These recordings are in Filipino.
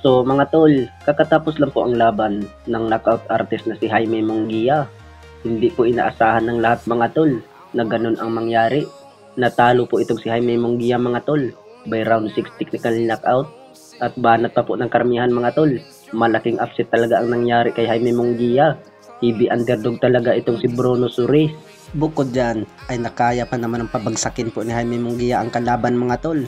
So mga tol, kakatapos lang po ang laban ng knockout artist na si Jaime Munguia. Hindi po inaasahan ng lahat mga tol na ganun ang mangyari. Natalo po itong si Jaime Munguia mga tol by round 6 technical knockout at banat pa po ng karamihan mga tol. Malaking upset talaga ang nangyari kay Jaime Munguia. Heavy underdog talaga itong si Bruno Suarez. Bukod dyan ay nakaya pa naman ang pabagsakin po ni Jaime Munguia ang kalaban mga tol.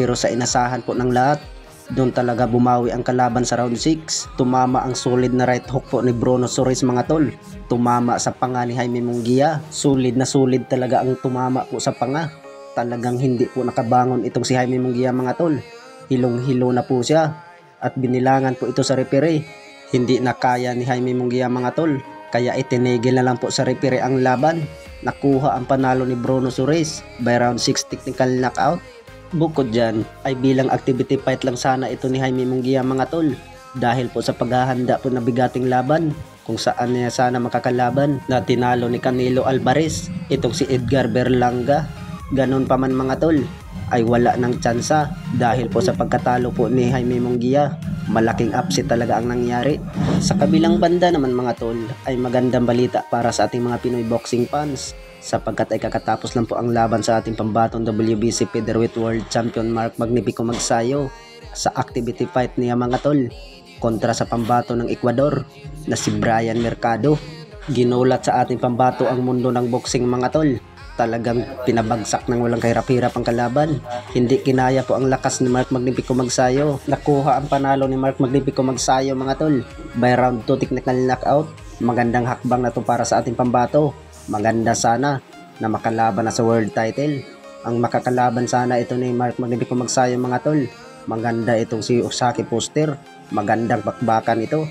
Pero sa inasahan po ng lahat, doon talaga bumawi ang kalaban sa round 6. Tumama ang solid na right hook po ni Bruno Suarez mga tol. Tumama sa panga ni Jaime Munguia. Solid na solid talaga ang tumama po sa panga. Talagang hindi po nakabangon itong si Jaime Munguia mga tol. Hilong-hilo na po siya. At binilangan po ito sa referee. Hindi na kaya ni Jaime Munguia mga tol. Kaya itinigil na lang po sa referee ang laban. Nakuha ang panalo ni Bruno Suarez by round 6 technical knockout. Bukod dyan ay bilang activity fight lang sana ito ni Jaime Munguia mga tol, dahil po sa paghahanda po na bigating laban kung saan niya sana makakalaban na tinalo ni Canelo Alvarez itong si Edgar Berlanga. Ganon pa man mga tol ay wala ng tsansa dahil po sa pagkatalo po ni Jaime Munguia. Malaking upset talaga ang nangyari. Sa kabilang banda naman mga tol ay magandang balita para sa ating mga Pinoy boxing fans, sapagkat ay kakatapos lang po ang laban sa ating pambatong WBC Featherweight World Champion Mark Magnifico Magsayo sa activity fight niya mga tol kontra sa pambato ng Ecuador na si Brian Mercado. Ginulat sa ating pambato ang mundo ng boxing mga tol. Talagang pinabagsak ng walang kahirap-hirap ang kalaban. Hindi kinaya po ang lakas ni Mark Magnifico Magsayo. Nakuha ang panalo ni Mark Magnifico Magsayo mga tol by round 2 technical knockout. Magandang hakbang na to para sa ating pambato. Maganda sana na makalaban na sa world title. Ang makakalaban sana ito ni Mark Magnifico Magsayo mga tol. Maganda itong si Usaki Foster. Magandang bakbakan ito.